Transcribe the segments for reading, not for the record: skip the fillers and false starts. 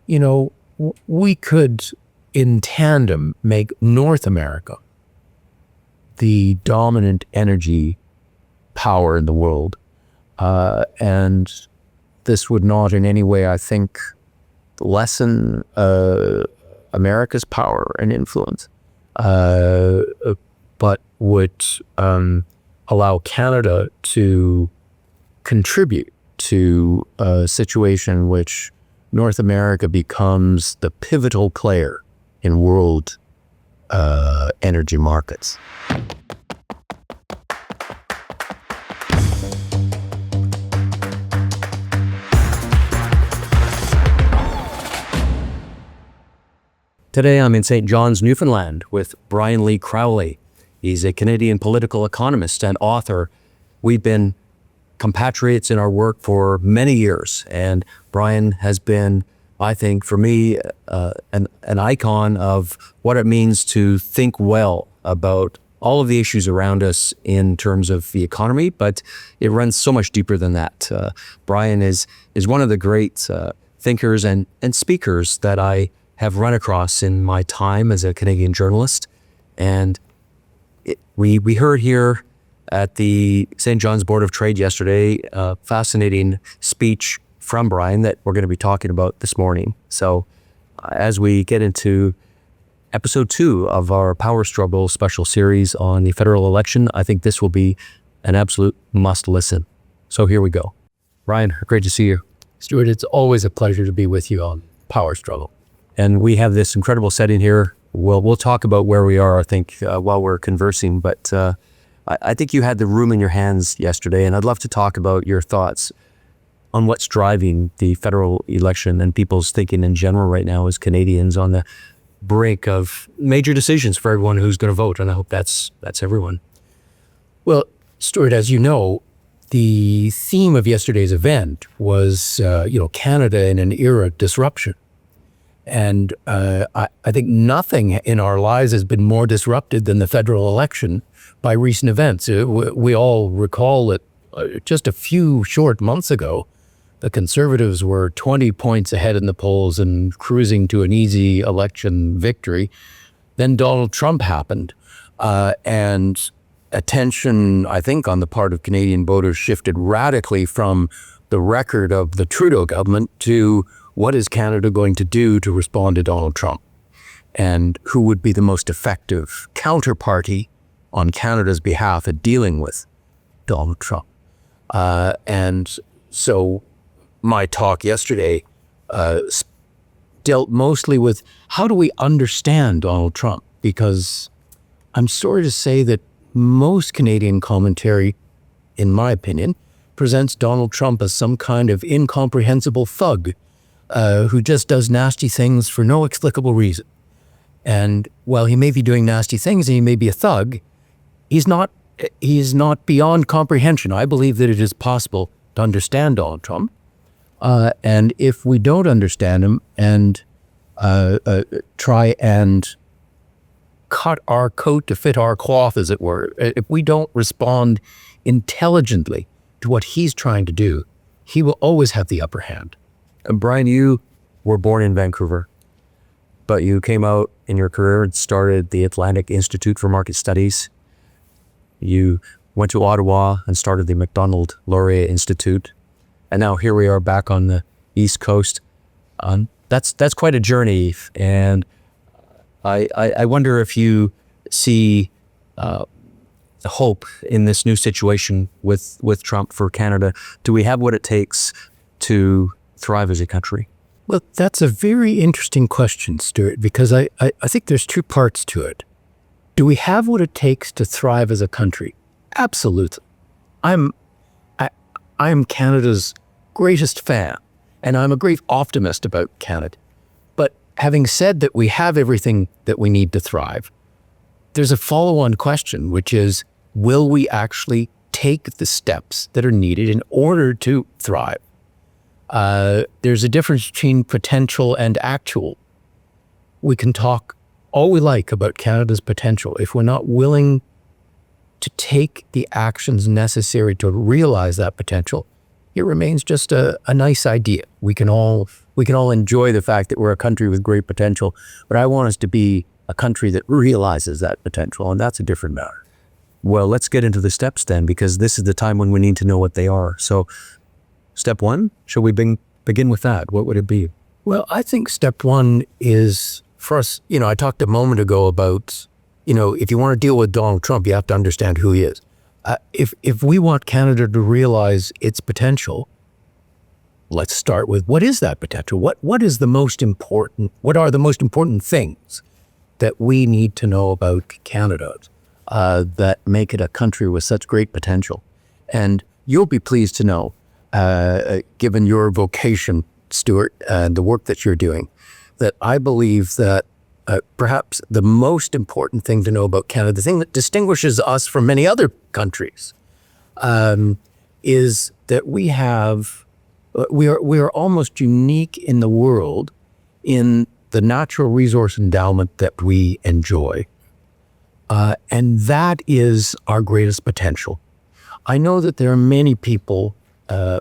we could, in tandem, make North America the dominant energy power in the world. And this would not in any way, I think, lessen America's power and influence, but would allow Canada to contribute to a situation in which North America becomes the pivotal player in world energy markets. Today I'm in St. John's, Newfoundland with Brian Lee Crowley. He's a Canadian political economist and author. We've been compatriots in our work for many years, and Brian has been, I think, for me, an icon of what it means to think well about all of the issues around us in terms of the economy, but it runs so much deeper than that. Brian is one of the great thinkers and speakers that I have run across in my time as a Canadian journalist. And we heard here at the St. John's Board of Trade yesterday a fascinating speech from Brian that we're going to be talking about this morning. So as we get into episode 2 of our Power Struggle special series on the federal election, I think this will be an absolute must listen. So here we go. Brian, great to see you. Stewart, it's always a pleasure to be with you on Power Struggle. And we have this incredible setting here. We'll talk about where we are, I think, while we're conversing. But I think you had the room in your hands yesterday, and I'd love to talk about your thoughts on what's driving the federal election and people's thinking in general right now as Canadians on the brink of major decisions for everyone who's going to vote. And I hope that's everyone. Well, Stewart, as you know, the theme of yesterday's event was, Canada in an era of disruption. And I think nothing in our lives has been more disrupted than the federal election by recent events. We all recall that just a few short months ago, the Conservatives were 20 points ahead in the polls and cruising to an easy election victory. Then Donald Trump happened, and attention, I think, on the part of Canadian voters shifted radically from the record of the Trudeau government to what is Canada going to do to respond to Donald Trump? And who would be the most effective counterparty on Canada's behalf at dealing with Donald Trump? And so my talk yesterday dealt mostly with how do we understand Donald Trump? Because I'm sorry to say that most Canadian commentary, in my opinion, presents Donald Trump as some kind of incomprehensible thug who just does nasty things for no explicable reason. And while he may be doing nasty things and he may be a thug, he is not beyond comprehension. I believe that it is possible to understand Donald Trump. And if we don't understand him and try and cut our coat to fit our cloth, as it were, if we don't respond intelligently to what he's trying to do, he will always have the upper hand. Brian, you were born in Vancouver, but you came out in your career and started the Atlantic Institute for Market Studies. You went to Ottawa and started the Macdonald Laurier Institute. And now here we are back on the East Coast. That's quite a journey. And I wonder if you see hope in this new situation with Trump for Canada. Do we have what it takes to thrive as a country? Well, that's a very interesting question, Stewart, because I think there's two parts to it. Do we have what it takes to thrive as a country? Absolutely. I'm Canada's greatest fan, and I'm a great optimist about Canada. But having said that we have everything that we need to thrive, there's a follow-on question, which is, will we actually take the steps that are needed in order to thrive? There's a difference between potential and actual. We can talk all we like about Canada's potential. If we're not willing to take the actions necessary to realize that potential, it remains just a nice idea. We can all we can all enjoy the fact that we're a country with great potential, but I want us to be a country that realizes that potential, and that's a different matter. Well, let's get into the steps then, because this is the time when we need to know what they are. So step one, shall we begin with that? What would it be? Well, I think step one is for us, I talked a moment ago about, if you want to deal with Donald Trump, you have to understand who he is. If we want Canada to realize its potential, let's start with what is that potential? What is the most important? What are the most important things that we need to know about Canada that make it a country with such great potential? And you'll be pleased to know, given your vocation, Stewart, and the work that you're doing, that I believe that perhaps the most important thing to know about Canada, the thing that distinguishes us from many other countries, is that we are almost unique in the world in the natural resource endowment that we enjoy. And that is our greatest potential. I know that there are many people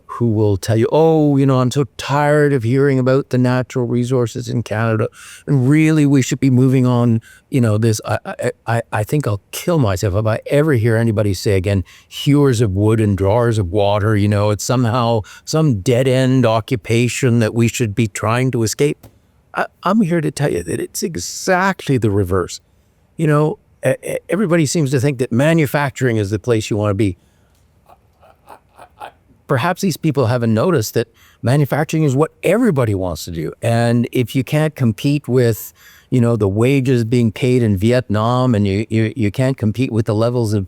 who will tell you, I'm so tired of hearing about the natural resources in Canada, and really we should be moving on, this. I think I'll kill myself if I ever hear anybody say again, hewers of wood and drawers of water, it's somehow some dead-end occupation that we should be trying to escape. I'm here to tell you that it's exactly the reverse. Everybody seems to think that manufacturing is the place you want to be. Perhaps these people haven't noticed that manufacturing is what everybody wants to do. And if you can't compete with, the wages being paid in Vietnam, and you can't compete with the levels of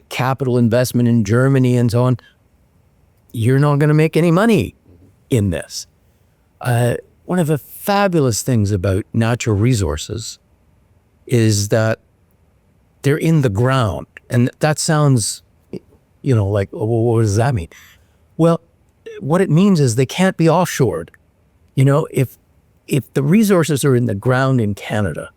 capital investment in Germany and so on, you're not going to make any money in this. One of the fabulous things about natural resources is that they're in the ground. And that sounds, like, well, what does that mean? Well, what it means is they can't be offshored. If the resources are in the ground in Canada,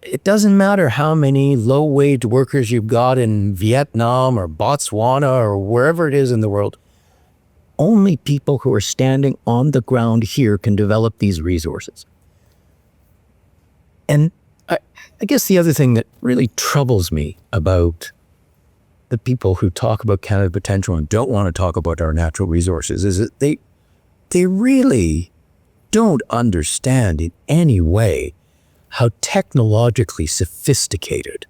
it doesn't matter how many low-wage workers you've got in Vietnam or Botswana or wherever it is in the world. Only people who are standing on the ground here can develop these resources. And I guess the other thing that really troubles me about the people who talk about Canada's potential and don't want to talk about our natural resources is that they really don't understand in any way how technologically sophisticated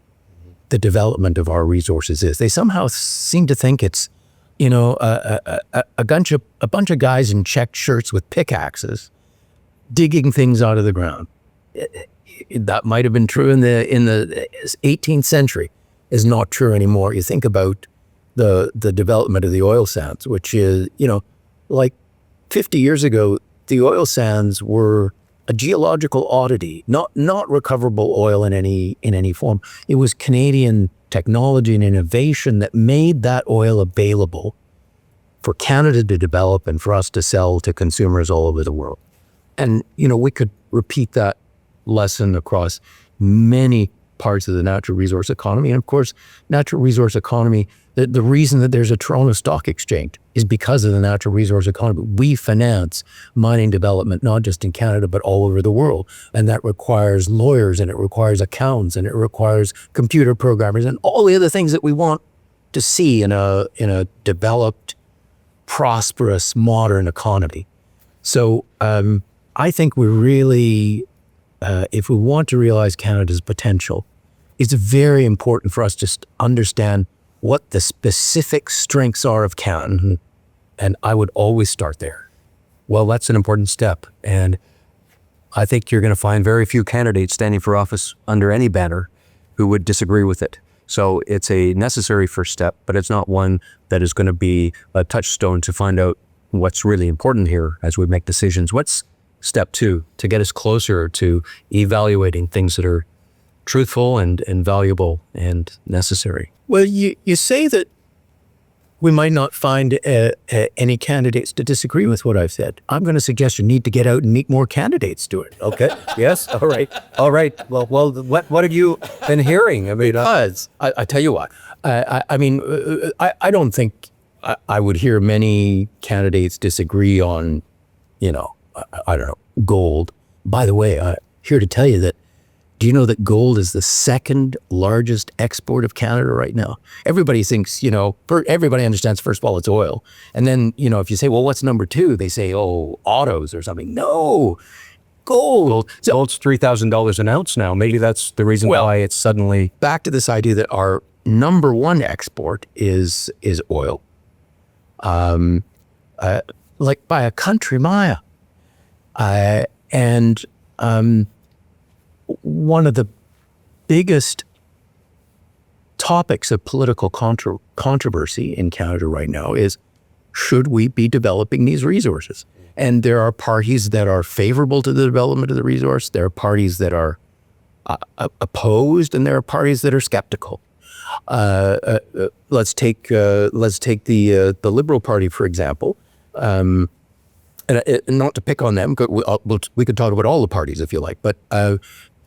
the development of our resources is. They somehow seem to think it's, a bunch of guys in checked shirts with pickaxes digging things out of the ground. That might have been true in the 18th century. Is not true anymore. You think about the development of the oil sands, which is, like 50 years ago, the oil sands were a geological oddity, not recoverable oil in any form. It was Canadian technology and innovation that made that oil available for Canada to develop and for us to sell to consumers all over the world. And, we could repeat that lesson across many parts of the natural resource economy. And of course, natural resource economy, the reason that there's a Toronto Stock Exchange is because of the natural resource economy. We finance mining development, not just in Canada, but all over the world. And that requires lawyers, and it requires accountants, and it requires computer programmers, and all the other things that we want to see in a developed, prosperous, modern economy. So I think we really, if we want to realize Canada's potential, it's very important for us to understand what the specific strengths are of Canada. And I would always start there. Well, that's an important step. And I think you're going to find very few candidates standing for office under any banner who would disagree with it. So it's a necessary first step, but it's not one that is going to be a touchstone to find out what's really important here as we make decisions. What's step two to get us closer to evaluating things that are truthful and valuable and necessary? Well, you say that we might not find any candidates to disagree with what I've said. I'm going to suggest you need to get out and meet more candidates, Stewart. Okay. Yes. All right. Well, what have you been hearing? I mean, I tell you what, I don't think I would hear many candidates disagree on, I don't know, gold. By the way, here to tell you that, do you know that gold is the second largest export of Canada right now? Everybody thinks, everybody understands, first of all, it's oil. And then, if you say, well, what's number two? They say, oh, autos or something. No, gold. So, Gold's $3,000 an ounce now. Maybe that's the reason why it's suddenly... Back to this idea that our number one export is oil. Like by a country mile. And one of the biggest topics of political controversy in Canada right now is, should we be developing these resources? And there are parties that are favorable to the development of the resource. There are parties that are opposed, and there are parties that are skeptical. Let's take the Liberal Party, for example. And not to pick on them, we could talk about all the parties if you like, but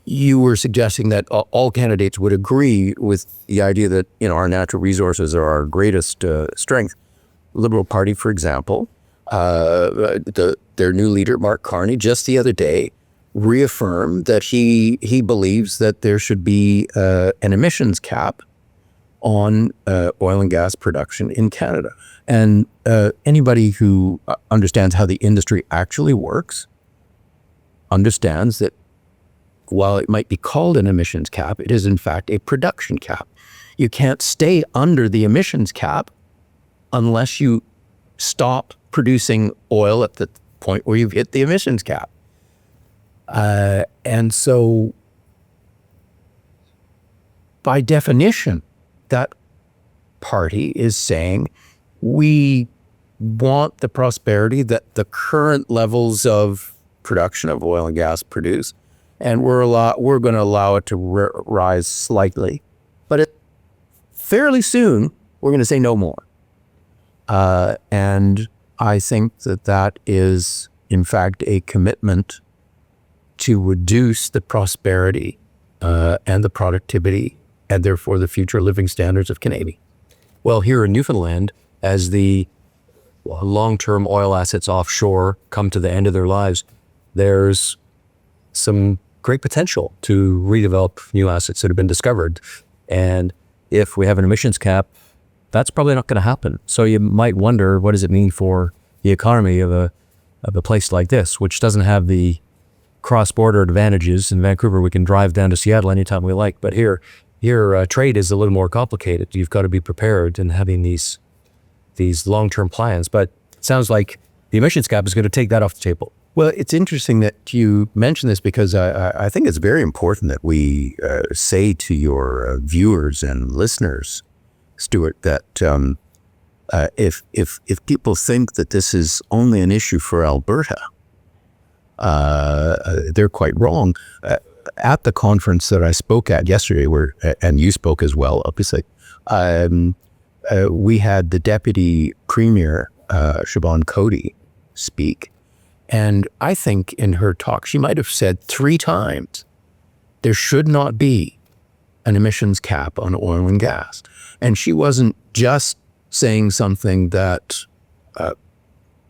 you were suggesting that all candidates would agree with the idea that our natural resources are our greatest strength. Liberal Party, for example, their new leader, Mark Carney, just the other day reaffirmed that he believes that there should be an emissions cap on oil and gas production in Canada. And anybody who understands how the industry actually works understands that while it might be called an emissions cap, it is in fact a production cap. You can't stay under the emissions cap unless you stop producing oil at the point where you've hit the emissions cap. And so by definition, that party is saying we want the prosperity that the current levels of production of oil and gas produce, and we're going to allow it to rise slightly, but fairly soon we're going to say no more. And I think that is in fact a commitment to reduce the prosperity and the productivity, and therefore the future living standards of Canadians. Well, here in Newfoundland, as the long-term oil assets offshore come to the end of their lives, there's some great potential to redevelop new assets that have been discovered. And if we have an emissions cap, that's probably not going to happen. So you might wonder, what does it mean for the economy of a place like this, which doesn't have the cross-border advantages. In Vancouver, we can drive down to Seattle anytime we like, but here trade is a little more complicated. You've got to be prepared in having these long-term plans. But it sounds like the emissions cap is going to take that off the table. Well, it's interesting that you mention this, because I think it's very important that we say to your viewers and listeners, Stewart, that if people think that this is only an issue for Alberta, they're quite wrong. At the conference that I spoke at yesterday, and you spoke as well, obviously, we had the Deputy Premier, Siobhan Cody, speak. And I think in her talk, she might have said 3 times, there should not be an emissions cap on oil and gas. And she wasn't just saying something that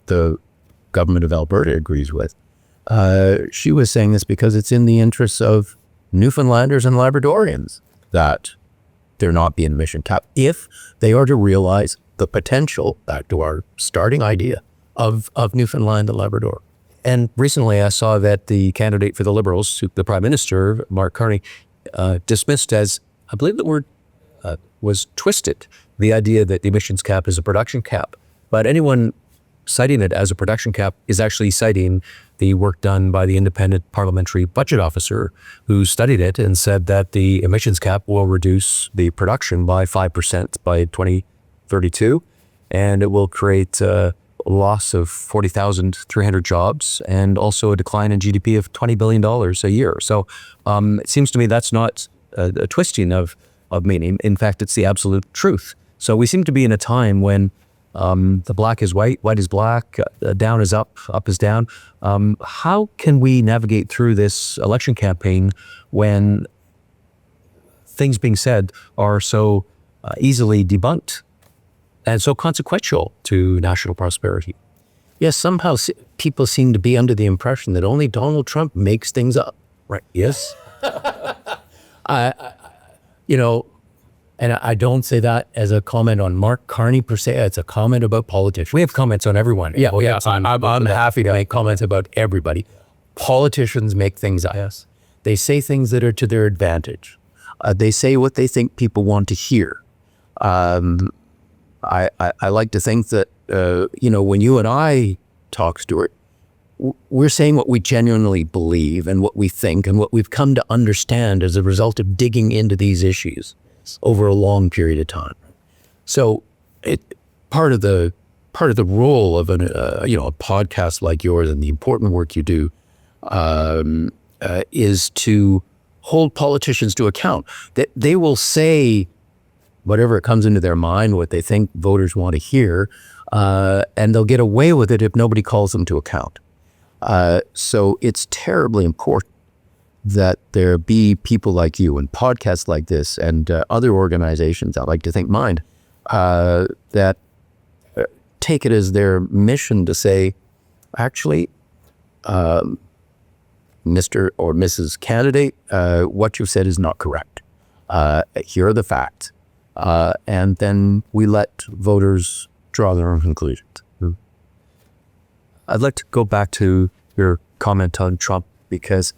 the government of Alberta agrees with. She was saying this because it's in the interests of Newfoundlanders and Labradorians that there not be an emission cap, if they are to realize the potential, back to our starting idea, of Newfoundland and Labrador. And recently I saw that the candidate for the Liberals, the Prime Minister, Mark Carney, dismissed as, I believe the word was twisted, the idea that the emissions cap is a production cap. But anyone citing it as a production cap is actually citing the work done by the independent parliamentary budget officer, who studied it and said that the emissions cap will reduce the production by 5% by 2032, and it will create a loss of 40,300 jobs and also a decline in GDP of $20 billion a year. So it seems to me that's not a twisting of meaning. In fact, it's the absolute truth. So we seem to be in a time when the black is white, white is black, down is up is down. How can we navigate through this election campaign when things being said are so easily debunked and so consequential to national prosperity? Yes, somehow people seem to be under the impression that only Donald Trump makes things up. Right. Yes. You know, and I don't say that as a comment on Mark Carney per se. It's a comment about politicians. We have comments on everyone. Yeah, I'm happy to make comments about everybody. Politicians make things up. Yes. They say things that are to their advantage. They say what they think people want to hear. I like to think that, when you and I talk, Stewart, we're saying what we genuinely believe and what we think and what we've come to understand as a result of digging into these issues over a long period of time. So part of the role of a podcast like yours and the important work you do is to hold politicians to account. That they will say whatever comes into their mind, what they think voters want to hear, and they'll get away with it if nobody calls them to account. So it's terribly important that there be people like you and podcasts like this and other organizations, I like to think mine, that take it as their mission to say, actually, Mr. or Mrs. Candidate, what you said is not correct. Here are the facts. And then we let voters draw their own conclusions. I'd like to go back to your comment on Trump, because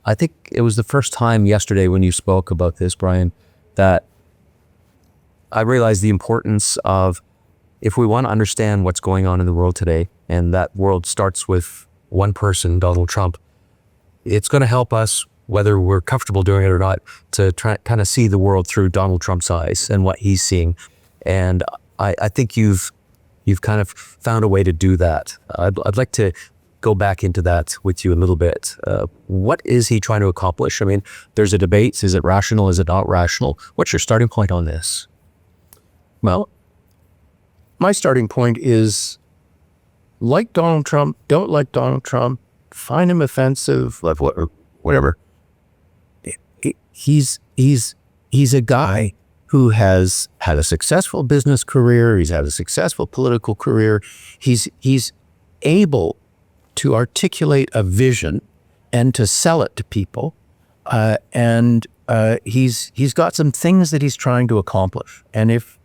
I think it was the first time yesterday when you spoke about this, Brian, that I realized the importance of, if we want to understand what's going on in the world today, and that world starts with one person, Donald Trump, it's going to help us, whether we're comfortable doing it or not, to try kind of see the world through Donald Trump's eyes and what he's seeing. And I think you've kind of found a way to do that. I'd like to go back into that with you a little bit. What is he trying to accomplish? I mean, there's a debate. Is it rational? Is it not rational? What's your starting point on this? Well, my starting point is, like Donald Trump, don't like Donald Trump, find him offensive, whatever. He's a guy who has had a successful business career. He's had a successful political career. He's able to articulate a vision and to sell it to people. And he's got some things that he's trying to accomplish. And if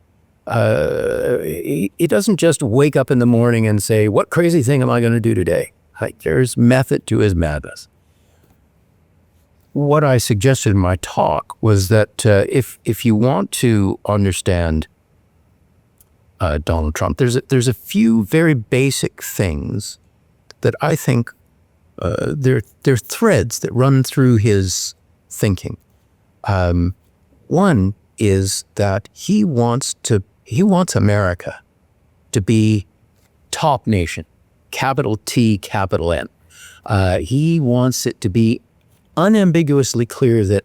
he doesn't just wake up in the morning and say, what crazy thing am I going to do today? Like, there's method to his madness. What I suggested in my talk was that if you want to understand Donald Trump, there's a few very basic things that I think they're threads that run through his thinking. One is that he wants America to be top nation, capital T, capital N. He wants it to be unambiguously clear that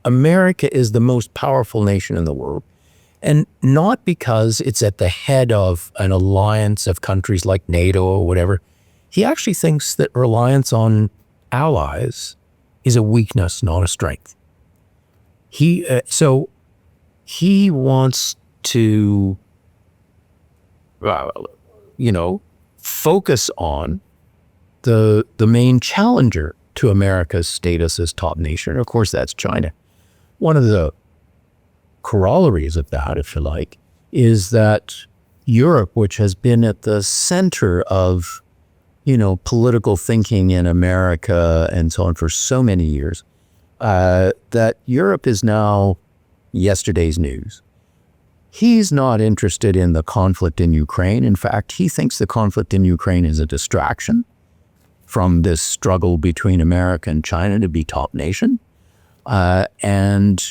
America is the most powerful nation in the world, and not because it's at the head of an alliance of countries like NATO or whatever. He actually thinks that reliance on allies is a weakness, not a strength. So he wants to, focus on the main challenger to America's status as top nation. Of course, that's China. One of the corollaries of that, if you like, is that Europe, which has been at the center of, political thinking in America and so on for so many years, that Europe is now yesterday's news. He's not interested in the conflict in Ukraine. In fact, he thinks the conflict in Ukraine is a distraction from this struggle between America and China to be top nation. And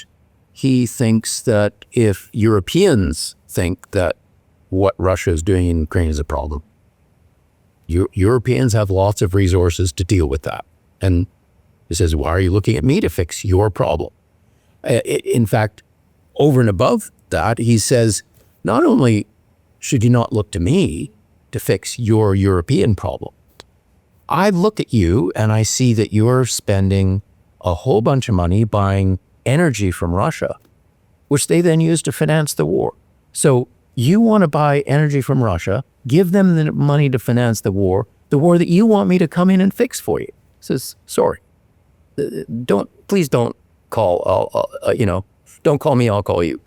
he thinks that if Europeans think that what Russia is doing in Ukraine is a problem, Europeans have lots of resources to deal with that. And he says, why are you looking at me to fix your problem? In fact, over and above that, he says, not only should you not look to me to fix your European problem, I look at you and I see that you're spending a whole bunch of money buying energy from Russia, which they then use to finance the war. So you want to buy energy from Russia give them the money to finance the war that you want me to come in and fix for you. He says, sorry, please don't call, don't call me, I'll call you.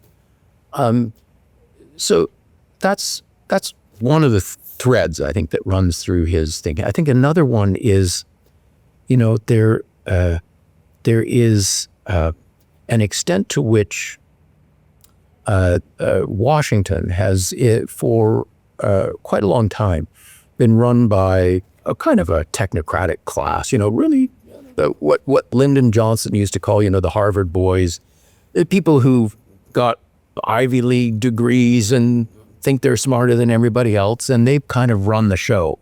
So that's one of the threads, I think, that runs through his thinking. I think another one is, there is an extent to which Washington has, for quite a long time, been run by a kind of a technocratic class. Really, what Lyndon Johnson used to call, the Harvard boys, the people who've got Ivy League degrees and think they're smarter than everybody else, and they've kind of run the show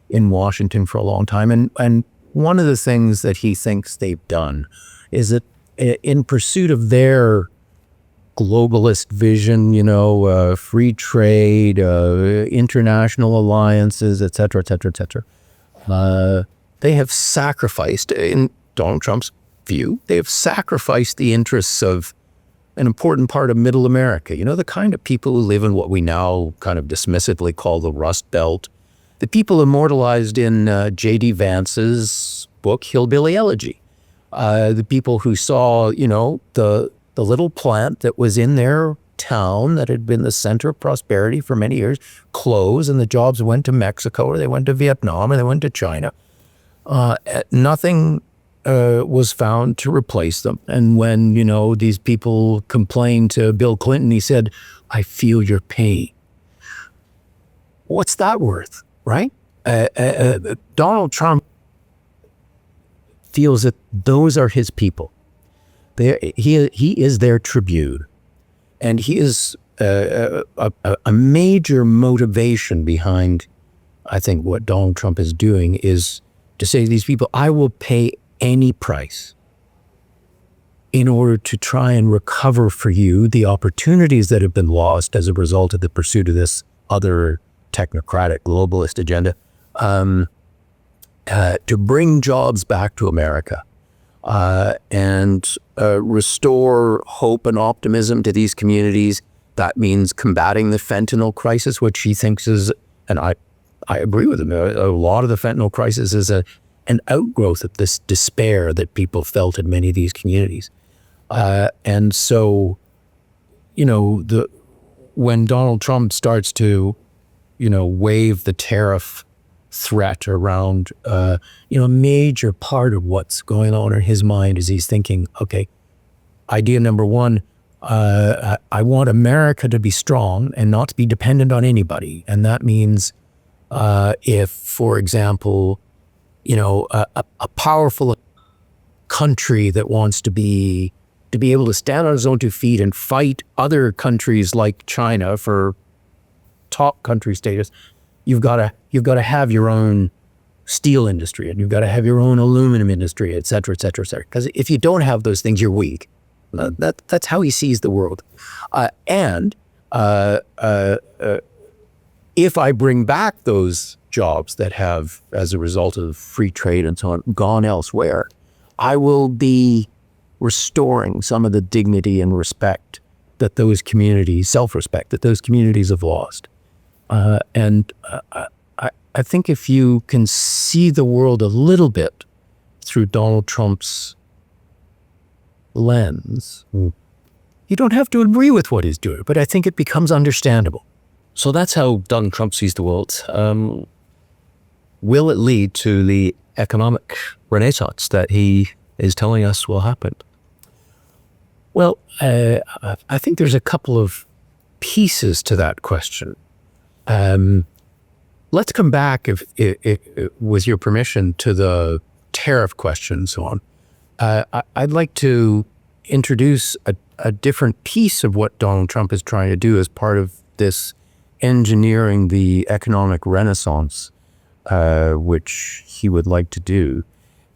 in Washington for a long time. And one of the things that he thinks they've done is that in pursuit of their globalist vision, free trade, international alliances, et cetera, et cetera, et cetera, they have sacrificed, in Donald Trump's view, they have sacrificed the interests of an important part of middle America, the kind of people who live in what we now kind of dismissively call the Rust Belt, the people immortalized in J.D. Vance's book, Hillbilly Elegy, the people who saw, the little plant that was in their town that had been the center of prosperity for many years close, and the jobs went to Mexico, or they went to Vietnam, or they went to China. Nothing was found to replace them. And when, these people complained to Bill Clinton, he said, I feel your pain. What's that worth, right? Donald Trump feels that those are his people. He is their tribute. And he is a major motivation behind, I think, what Donald Trump is doing is to say to these people, I will pay any price in order to try and recover for you the opportunities that have been lost as a result of the pursuit of this other technocratic globalist agenda, to bring jobs back to America and restore hope and optimism to these communities. That means combating the fentanyl crisis, which he thinks is, and I agree with him, a lot of the fentanyl crisis is an outgrowth of this despair that people felt in many of these communities. And so, when Donald Trump starts to, wave the tariff threat around, a major part of what's going on in his mind is he's thinking, okay, idea number one, I want America to be strong and not to be dependent on anybody. And that means if, for example, a powerful country that wants to be able to stand on its own 2 feet and fight other countries like China for top country status, you've got to have your own steel industry, and you've got to have your own aluminum industry, et cetera, et cetera, et cetera. Because if you don't have those things, you're weak. That's how he sees the world. If I bring back those jobs that have, as a result of free trade and so on, gone elsewhere, I will be restoring some of the dignity and respect that those communities, self-respect, that those communities have lost. I think if you can see the world a little bit through Donald Trump's lens, you don't have to agree with what he's doing, but I think it becomes understandable. So that's how Donald Trump sees the world. Will it lead to the economic renaissance that he is telling us will happen? Well, I think there's a couple of pieces to that question. Let's come back, if with your permission, to the tariff question and so on. I'd like to introduce a different piece of what Donald Trump is trying to do as part of this engineering the economic renaissance, which he would like to do.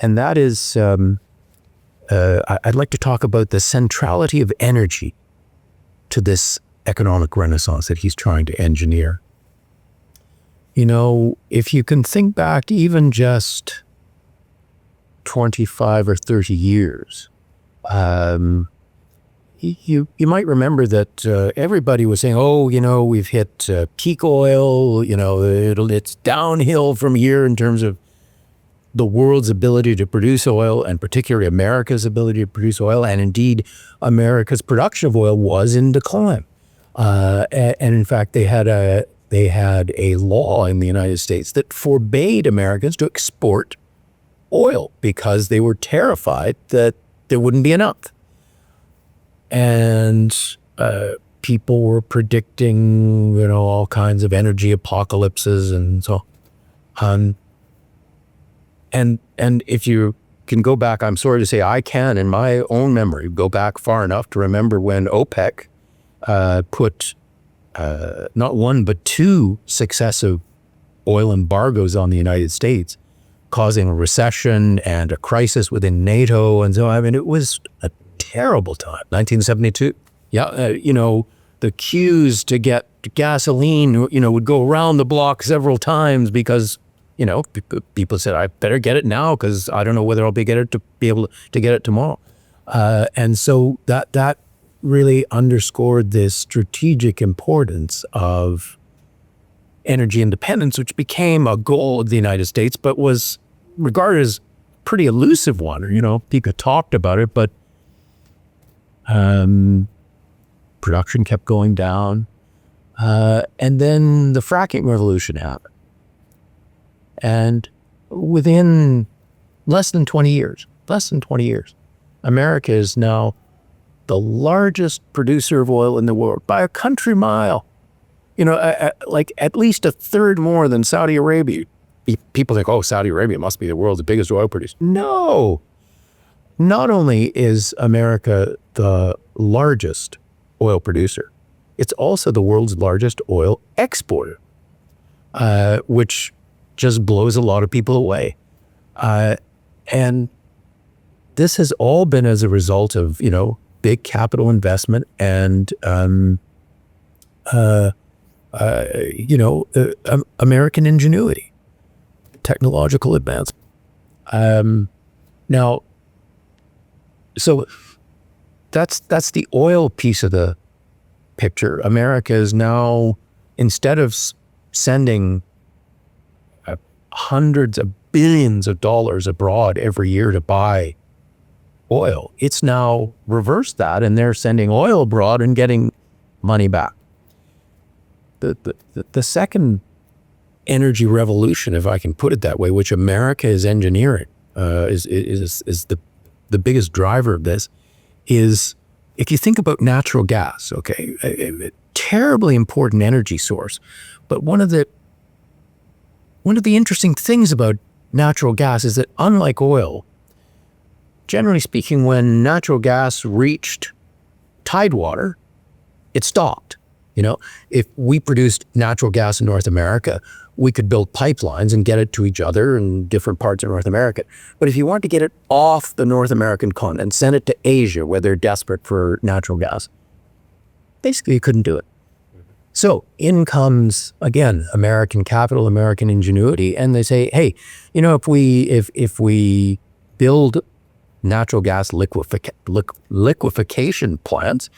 And that is, I'd like to talk about the centrality of energy to this economic renaissance that he's trying to engineer. If you can think back even just 25 or 30 years, you might remember that everybody was saying, oh, we've hit peak oil, it's downhill from here in terms of the world's ability to produce oil, and particularly America's ability to produce oil. And indeed, America's production of oil was in decline. And in fact, they had a law in the United States that forbade Americans to export oil because they were terrified that there wouldn't be enough. And people were predicting, all kinds of energy apocalypses and so on. And if you can go back, I'm sorry to say I can, in my own memory, go back far enough to remember when OPEC put not one but two successive oil embargoes on the United States, causing a recession and a crisis within NATO. And so, I mean, it was a terrible time. 1972. Yeah, the queues to get gasoline, would go around the block several times because, people said, I better get it now because I don't know whether I'll be able to get it tomorrow. And so that really underscored this strategic importance of energy independence, which became a goal of the United States, but was regarded as a pretty elusive one. People talked about it, but production kept going down. And then the fracking revolution happened. And within less than 20 years, America is now the largest producer of oil in the world by a country mile. Like at least a third more than Saudi Arabia. People think, oh, Saudi Arabia must be the world's biggest oil producer. No. Not only is America the largest oil producer, it's also the world's largest oil exporter, which just blows a lot of people away. And this has all been as a result of, big capital investment and, American ingenuity, technological advancement. Now, so that's the oil piece of the picture. America is now, instead of sending hundreds of billions of dollars abroad every year to buy oil, it's now reversed that, and they're sending oil abroad and getting money back. The second energy revolution, if I can put it that way, which America is engineering, is the biggest driver of this, is if you think about natural gas, okay, a terribly important energy source, but one of the interesting things about natural gas is that, unlike oil, generally speaking, when natural gas reached tidewater, it stopped. If we produced natural gas in North America, we could build pipelines and get it to each other in different parts of North America. But if you wanted to get it off the North American continent, send it to Asia, where they're desperate for natural gas, basically you couldn't do it. So in comes, again, American capital, American ingenuity, and they say, hey, if we build natural gas liquefaction plants,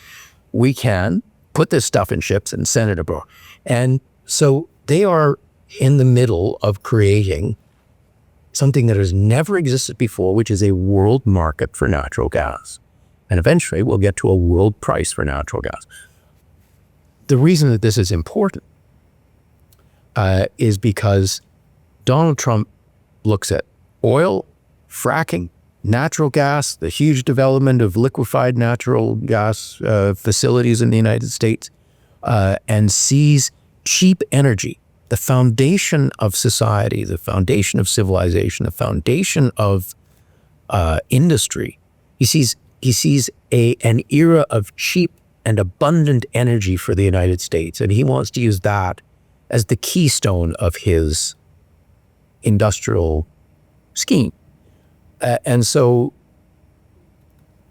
we can put this stuff in ships and send it abroad. And so they are in the middle of creating something that has never existed before, which is a world market for natural gas. And eventually we'll get to a world price for natural gas. The reason that this is important is because Donald Trump looks at oil, fracking, natural gas, the huge development of liquefied natural gas facilities in the United States, and sees cheap energy, the foundation of society, the foundation of civilization, the foundation of industry. He sees an era of cheap and abundant energy for the United States, and he wants to use that as the keystone of his industrial scheme. And so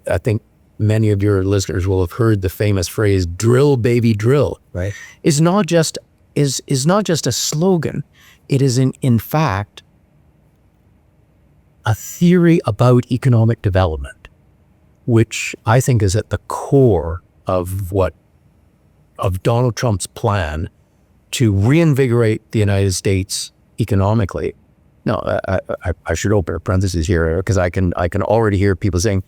I think many of your listeners will have heard the famous phrase, drill, baby, drill. Right. Is not just a slogan. It is in fact a theory about economic development, which I think is at the core of Donald Trump's plan to reinvigorate the United States economically. Now, I should open a parenthesis here because I can already hear people saying,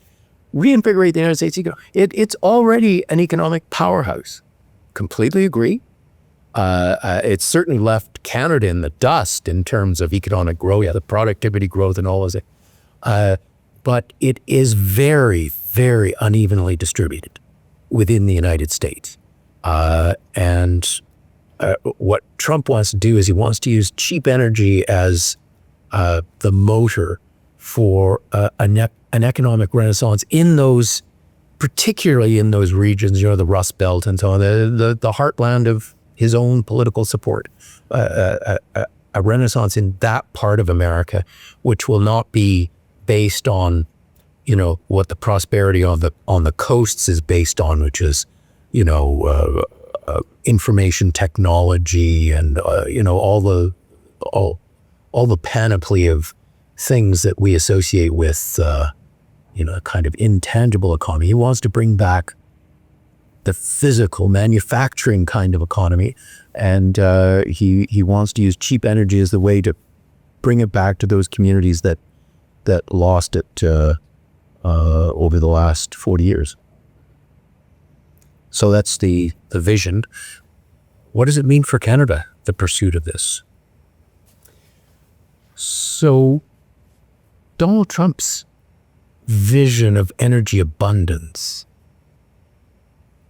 reinvigorate the United States economy. It's already an economic powerhouse. Completely agree. It's certainly left Canada in the dust in terms of economic growth, the productivity growth and all of it. But it is very, very unevenly distributed within the United States. And what Trump wants to do is he wants to use cheap energy as the motor for an economic renaissance in those, particularly in those regions, the Rust Belt and so on, the heartland of his own political support, a renaissance in that part of America, which will not be based on, what the prosperity on the coasts is based on, which is, information technology and all the panoply of things that we associate with a kind of intangible economy. He wants to bring back the physical manufacturing kind of economy, and he wants to use cheap energy as the way to bring it back to those communities that lost it over the last 40 years. So that's the vision. What does it mean for Canada, the pursuit of this? So Donald Trump's vision of energy abundance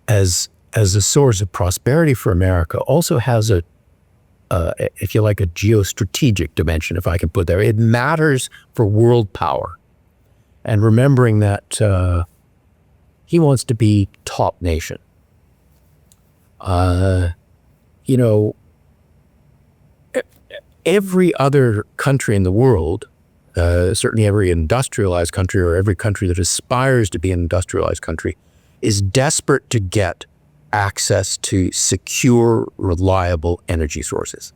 as a source of prosperity for America also has if you like, a geostrategic dimension, if I can put it there. It matters for world power. And remembering that he wants to be top nation. Every other country in the world, certainly every industrialized country or every country that aspires to be an industrialized country, is desperate to get access to secure, reliable energy sources.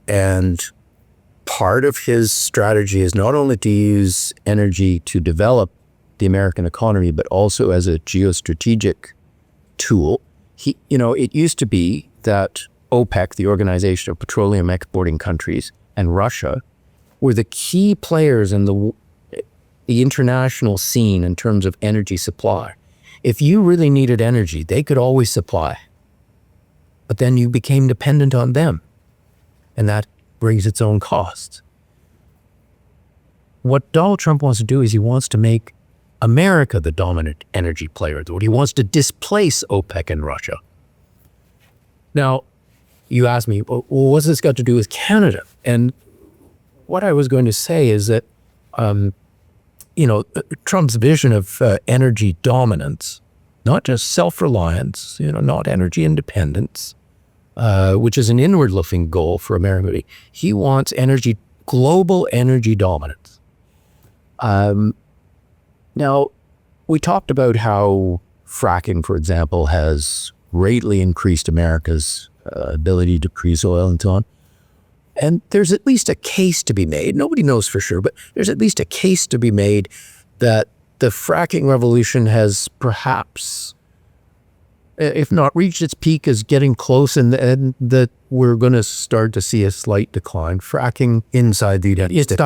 And part of his strategy is not only to use energy to develop the American economy, but also as a geostrategic tool. It used to be that OPEC, the Organization of Petroleum Exporting Countries, and Russia were the key players in the international scene in terms of energy supply. If you really needed energy, they could always supply. But then you became dependent on them, and that brings its own costs. What Donald Trump wants to do is he wants to make America the dominant energy player. He wants to displace OPEC and Russia. Now, you ask me, well, what's this got to do with Canada? And what I was going to say is that, Trump's vision of energy dominance, not just self-reliance, not energy independence, which is an inward-looking goal for America. He wants global energy dominance. Now, we talked about how fracking, for example, has greatly increased America's ability to produce oil and so on. And there's at least a case to be made. Nobody knows for sure, but there's at least a case to be made that the fracking revolution has perhaps, if not reached its peak, is getting close, and that we're going to start to see a slight decline. Fracking inside the United States.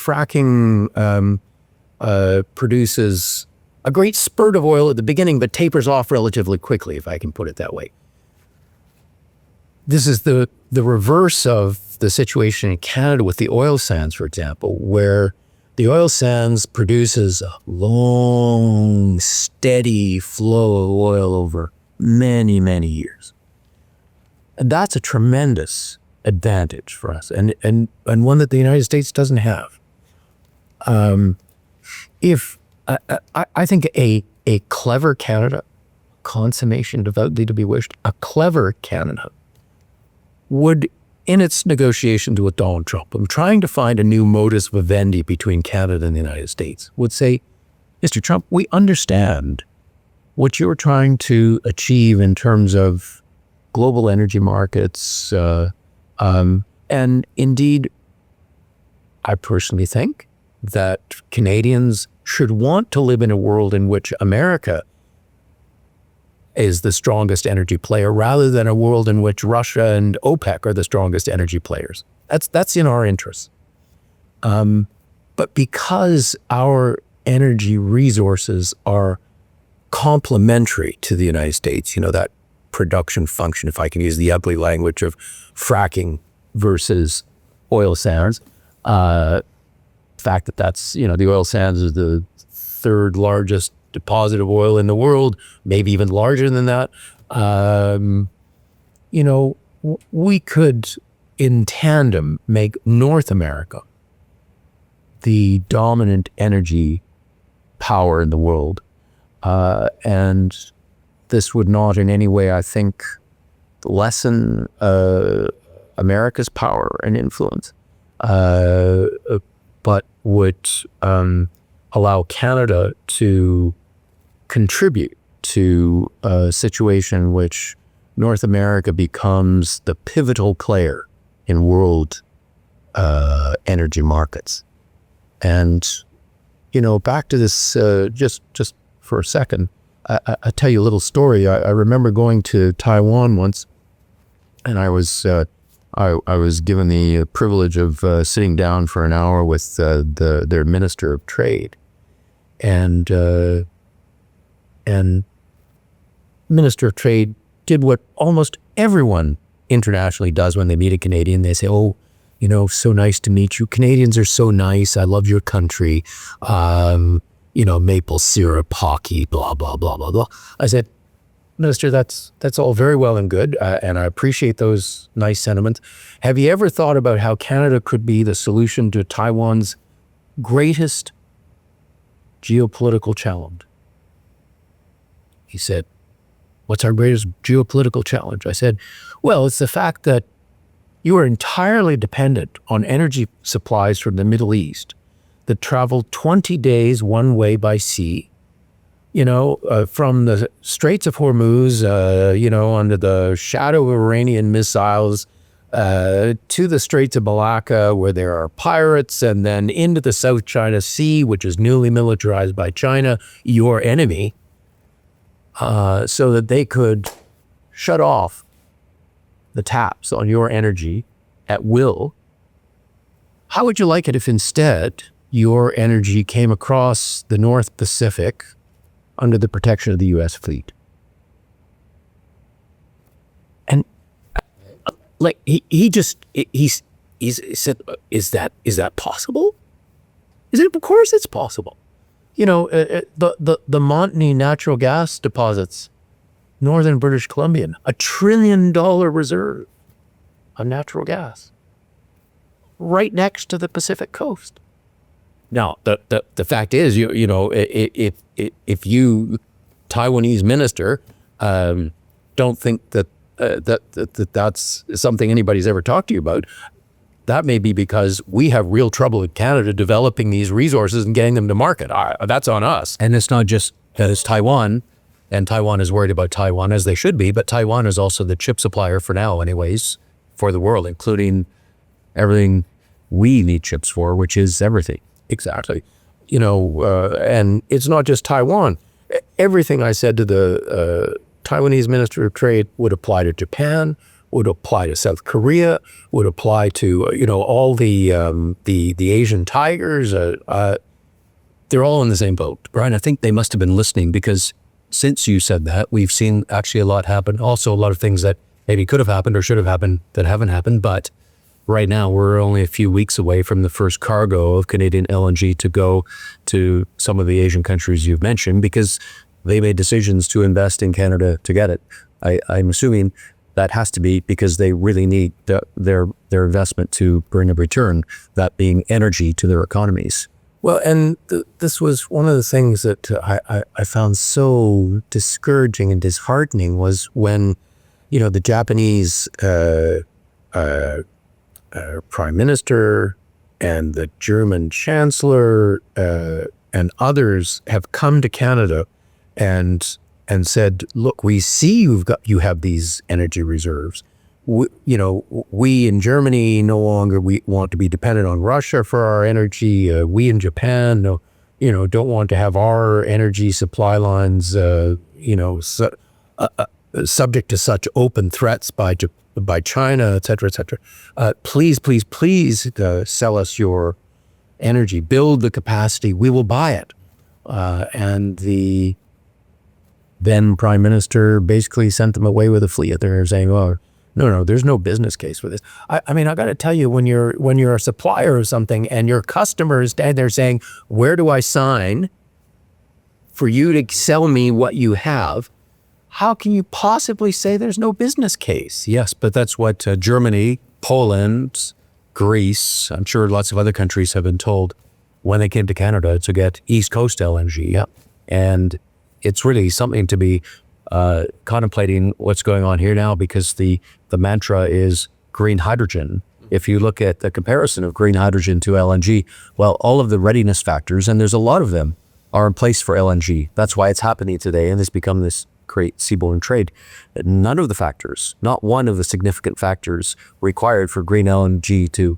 Fracking produces a great spurt of oil at the beginning, but tapers off relatively quickly, if I can put it that way. This is the reverse of the situation in Canada with the oil sands, for example, where the oil sands produces a long, steady flow of oil over many, many years. And that's a tremendous advantage for us, and one that the United States doesn't have. I think a clever Canada, consummation devoutly to be wished, a clever Canada would, in its negotiations with Donald Trump, I'm trying to find a new modus vivendi between Canada and the United States, would say, Mr. Trump, we understand what you're trying to achieve in terms of global energy markets. And indeed, I personally think that Canadians should want to live in a world in which America is the strongest energy player rather than a world in which Russia and OPEC are the strongest energy players. That's in our interests. But because our energy resources are complementary to the United States, that production function, if I can use the ugly language of fracking versus oil sands, fact that's, the oil sands is the third largest deposit of oil in the world, maybe even larger than that. We could, in tandem, make North America the dominant energy power in the world. And this would not in any way, I think, lessen America's power and influence, but would allow Canada to contribute to a situation in which North America becomes the pivotal player in world energy markets. And, back to this just for a second, I'll tell you a little story. I remember going to Taiwan once, and I was given the privilege of sitting down for an hour with their Minister of Trade, and Minister of Trade did what almost everyone internationally does when they meet a Canadian. They say, "Oh, so nice to meet you. Canadians are so nice. I love your country. Maple syrup, hockey, blah, blah, blah, blah, blah." I said, "Minister, that's all very well and good, and I appreciate those nice sentiments. Have you ever thought about how Canada could be the solution to Taiwan's greatest geopolitical challenge?" He said, "What's our greatest geopolitical challenge?" I said, "Well, it's the fact that you are entirely dependent on energy supplies from the Middle East that travel 20 days one way by sea, from the Straits of Hormuz, under the shadow of Iranian missiles, to the Straits of Malacca, where there are pirates, and then into the South China Sea, which is newly militarized by China, your enemy, so that they could shut off the taps on your energy at will. How would you like it if instead your energy came across the North Pacific under the protection of the U.S. fleet?" And he said, "Is that possible?" He said, "Of course it's possible. The Montney natural gas deposits, northern British Columbia, $1 trillion reserve of natural gas right next to the Pacific coast." Now, the fact is, if you, Taiwanese minister, don't think that's something anybody's ever talked to you about, that may be because we have real trouble in Canada developing these resources and getting them to market. That's on us. And it's not just it's Taiwan, and Taiwan is worried about Taiwan, as they should be, but Taiwan is also the chip supplier for now anyways, for the world, including everything we need chips for, which is everything. Exactly. And it's not just Taiwan. Everything I said to the Taiwanese Minister of Trade would apply to Japan, would apply to South Korea, would apply to, all the Asian tigers. They're all in the same boat. Brian, I think they must have been listening, because since you said that, we've seen actually a lot happen. Also, a lot of things that maybe could have happened or should have happened that haven't happened. But right now, we're only a few weeks away from the first cargo of Canadian LNG to go to some of the Asian countries you've mentioned, because they made decisions to invest in Canada to get it. I'm assuming that has to be because they really need their investment to bring a return, that being energy to their economies. Well, and this was one of the things that I found so discouraging and disheartening was when, the Japanese Prime Minister and the German Chancellor and others have come to Canada and said, "Look, we see you have these energy reserves. we in Germany no longer we want to be dependent on Russia for our energy. We in Japan, don't want to have our energy supply lines, subject to such open threats by China, et cetera, et cetera. Please, please, please sell us your energy. Build the capacity. We will buy it. And the then Prime Minister basically sent them away with a fleet. They're saying, "Oh, no, there's no business case for this." I mean, I got to tell you, when you're a supplier of something and your customers stand there saying, "Where do I sign for you to sell me what you have?" How can you possibly say there's no business case? Yes, but that's what Germany, Poland, Greece, I'm sure lots of other countries have been told when they came to Canada to get East Coast LNG. Yeah. And it's really something to be contemplating what's going on here now, because the mantra is green hydrogen. If you look at the comparison of green hydrogen to LNG, well, all of the readiness factors, and there's a lot of them, are in place for LNG. That's why it's happening today, and it's become this great seaborne trade. None of the factors, not one of the significant factors required for green LNG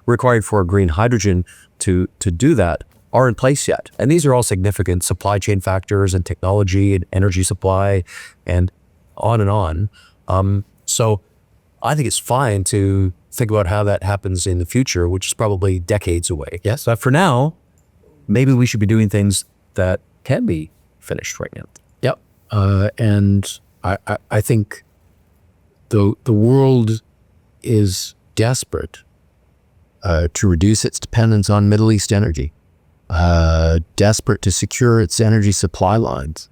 required for green hydrogen to do that are in place yet. And these are all significant supply chain factors and technology and energy supply and on and on. So I think it's fine to think about how that happens in the future, which is probably decades away. Yes. But for now, maybe we should be doing things that can be finished right now. Yep. And I think the world is desperate to reduce its dependence on Middle East energy, desperate to secure its energy supply lines.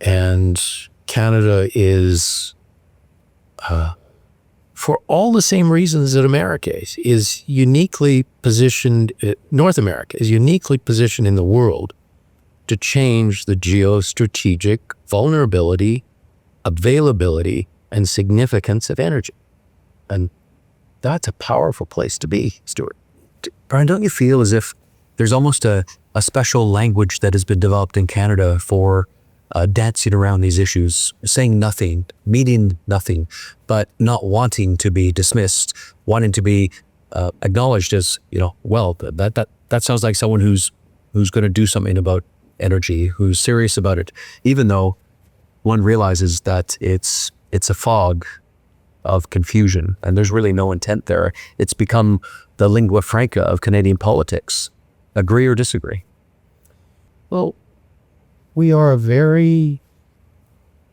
And Canada is, for all the same reasons that America is uniquely positioned, North America is uniquely positioned in the world to change the geostrategic vulnerability, availability, and significance of energy. And that's a powerful place to be, Stewart. Brian, don't you feel as if there's almost a special language that has been developed in Canada for dancing around these issues, saying nothing, meaning nothing, but not wanting to be dismissed, wanting to be acknowledged as, well, that sounds like someone who's going to do something about energy, who's serious about it, even though one realizes that it's a fog of confusion and there's really no intent there. It's become the lingua franca of Canadian politics. Agree or disagree? Well, we are a very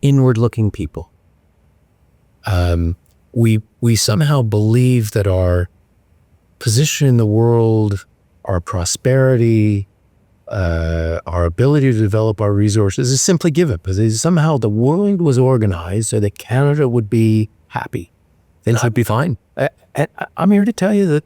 inward-looking people. We somehow believe that our position in the world, our prosperity, our ability to develop our resources is simply given, because somehow the world was organized so that Canada would be happy. Things would be fine. I'm here to tell you that,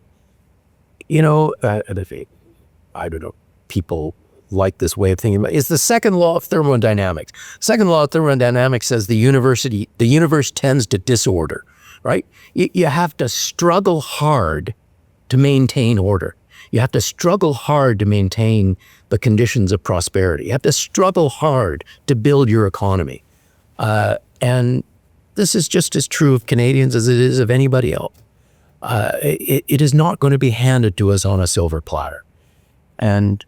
I don't know, people like this way of thinking about it. It's the second law of thermodynamics. Second law of thermodynamics says the universe tends to disorder, right? You have to struggle hard to maintain order. You have to struggle hard to maintain the conditions of prosperity. You have to struggle hard to build your economy. And this is just as true of Canadians as it is of anybody else. It is not going to be handed to us on a silver platter. And,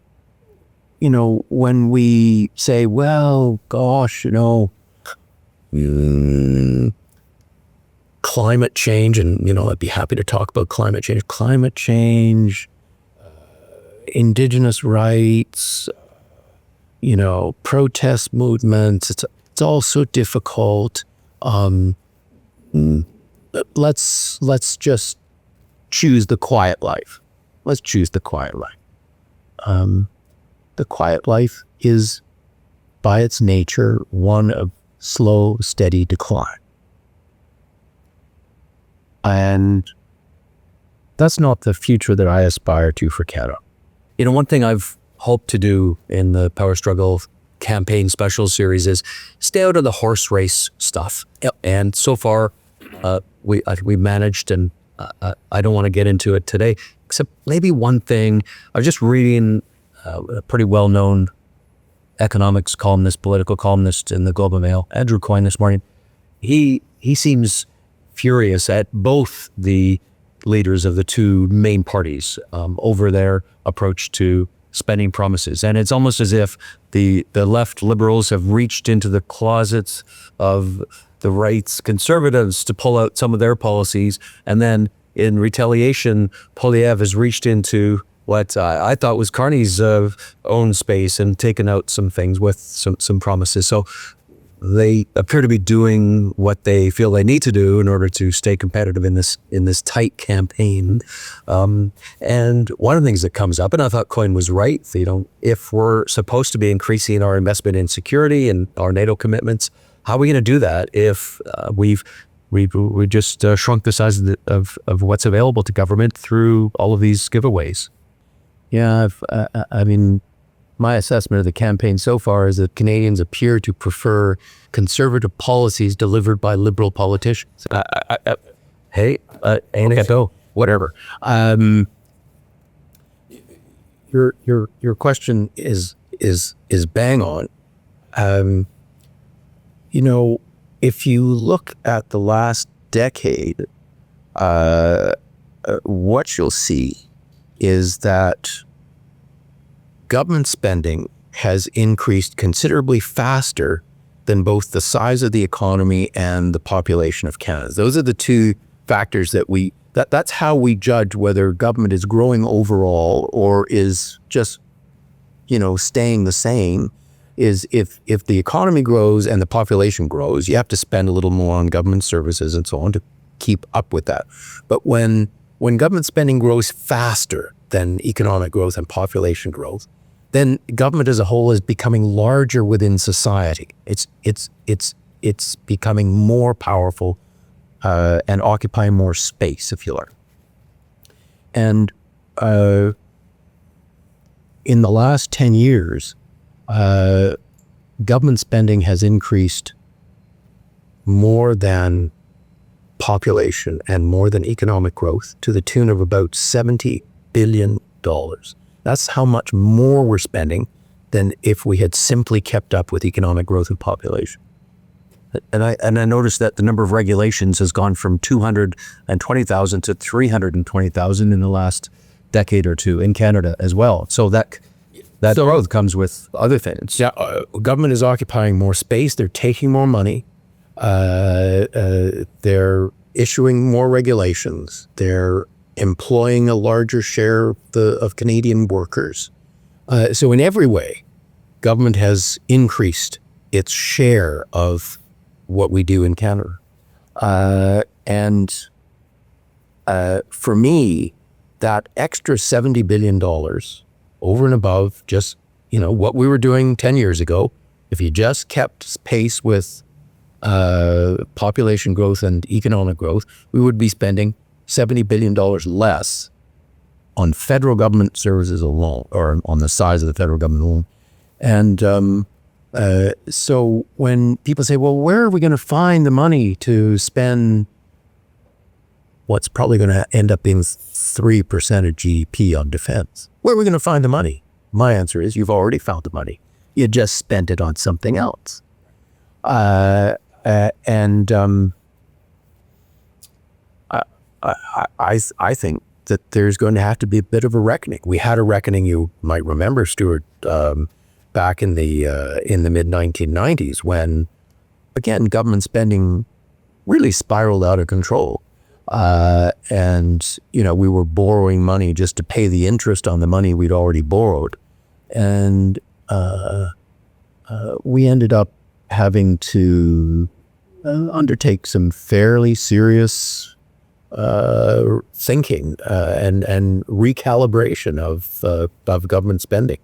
when we say, well, gosh, climate change, and, I'd be happy to talk about climate change, Indigenous rights, protest movements. It's all so difficult. Let's just choose the quiet life. Let's choose the quiet life. The quiet life is, by its nature, one of slow, steady decline. And that's not the future that I aspire to for Canada. One thing I've hoped to do in the Power Struggle campaign special series is stay out of the horse race stuff. Yep. And so far, we managed, and I don't want to get into it today, except maybe one thing. I was just reading a pretty well-known economics columnist, political columnist in the Globe and Mail, Andrew Coyne, this morning. He he seems furious at both the leaders of the two main parties over their approach to spending promises. And it's almost as if the left liberals have reached into the closets of the right's conservatives to pull out some of their policies. And then in retaliation, Poilievre has reached into what I thought was Carney's own space and taken out some things with some promises. So they appear to be doing what they feel they need to do in order to stay competitive in this tight campaign. And one of the things that comes up, and I thought Coyne was right, if we're supposed to be increasing our investment in security and our NATO commitments, how are we going to do that if we just shrunk the size of what's available to government through all of these giveaways? Yeah, I mean, my assessment of the campaign so far is that Canadians appear to prefer conservative policies delivered by liberal politicians. Whatever. Your question is bang on. If you look at the last decade, what you'll see is that government spending has increased considerably faster than both the size of the economy and the population of Canada. Those are the two factors that's how we judge whether government is growing overall or is just, staying the same. Is if the economy grows and the population grows, you have to spend a little more on government services and so on to keep up with that. But when government spending grows faster than economic growth and population growth, then government as a whole is becoming larger within society. It's becoming more powerful and occupying more space, if you like. And in the last 10 years, government spending has increased more than population and more than economic growth to the tune of about $70 billion. That's how much more we're spending than if we had simply kept up with economic growth and population. And I noticed that the number of regulations has gone from 220,000 to 320,000 in the last decade or two in Canada as well. So that growth comes with other things. Yeah, government is occupying more space. They're taking more money. They're issuing more regulations. They're employing a larger share of Canadian workers. So in every way, government has increased its share of what we do in Canada. And for me, that extra $70 billion over and above just, what we were doing 10 years ago, if you just kept pace with population growth and economic growth, we would be spending $70 billion less on federal government services alone, or on the size of the federal government alone. And so when people say, well, where are we going to find the money to spend what's probably going to end up being 3% of GDP on defense? Where are we going to find the money? My answer is you've already found the money. You just spent it on something else. I think that there's going to have to be a bit of a reckoning. We had a reckoning, you might remember, Stewart, back in the mid-1990s when, again, government spending really spiraled out of control. And, we were borrowing money just to pay the interest on the money we'd already borrowed. And we ended up having to undertake some fairly serious thinking and recalibration of government spending.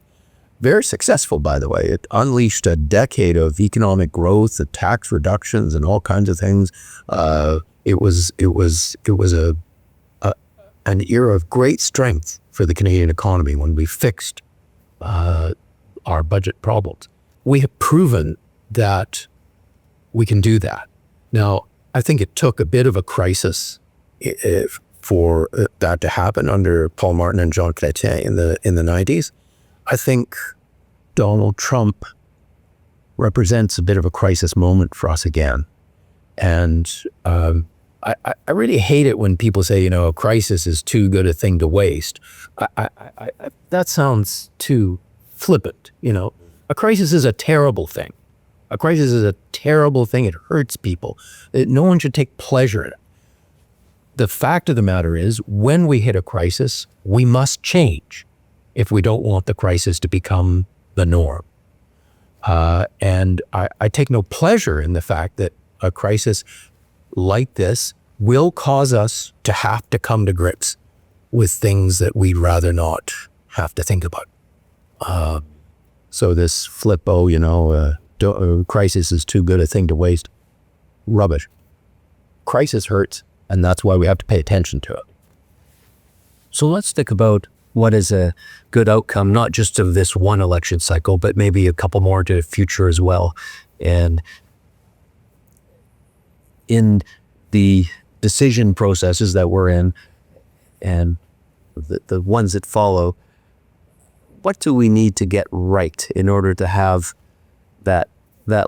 Very successful, by the way. It unleashed a decade of economic growth, the tax reductions, and all kinds of things. It was an era of great strength for the Canadian economy when we fixed our budget problems. We have proven that we can do that. Now, I think it took a bit of a crisis for that to happen under Paul Martin and Jean Chrétien in the 90s. I think Donald Trump represents a bit of a crisis moment for us again. And I really hate it when people say, a crisis is too good a thing to waste. That sounds too flippant, A crisis is a terrible thing. A crisis is a terrible thing. It hurts people. No one should take pleasure in it. The fact of the matter is, when we hit a crisis, we must change if we don't want the crisis to become the norm. And I take no pleasure in the fact that a crisis like this will cause us to have to come to grips with things that we'd rather not have to think about. So this crisis is too good a thing to waste. Rubbish. Crisis hurts, and that's why we have to pay attention to it. So let's think about what is a good outcome, not just of this one election cycle, but maybe a couple more to the future as well. And in the decision processes that we're in and the ones that follow, what do we need to get right in order to have that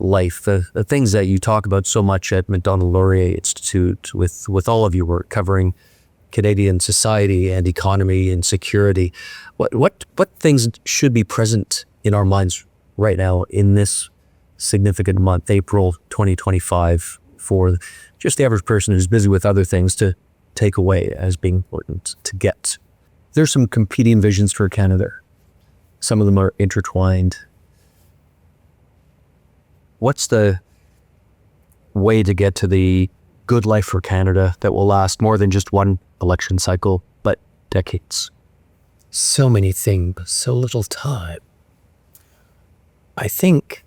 life, the things that you talk about so much at Macdonald-Laurier Institute with all of your work covering Canadian society and economy and security? What things should be present in our minds right now in this significant month, April 2025, for just the average person who's busy with other things to take away as being important to get? There's some competing visions for Canada. Some of them are intertwined. What's the way to get to the good life for Canada that will last more than just one election cycle, but decades? So many things, but so little time. I think,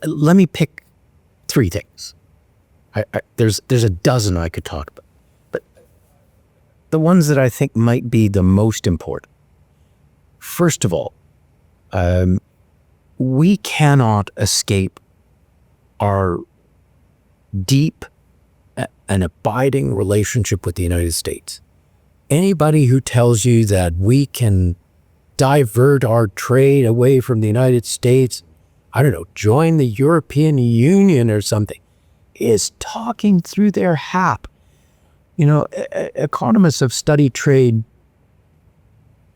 let me pick three things. There's a dozen I could talk about, but the ones that I think might be the most important. First of all, we cannot escape our deep and abiding relationship with the United States. Anybody who tells you that we can divert our trade away from the United States, join the European Union or something, is talking through their hat. Economists have studied trade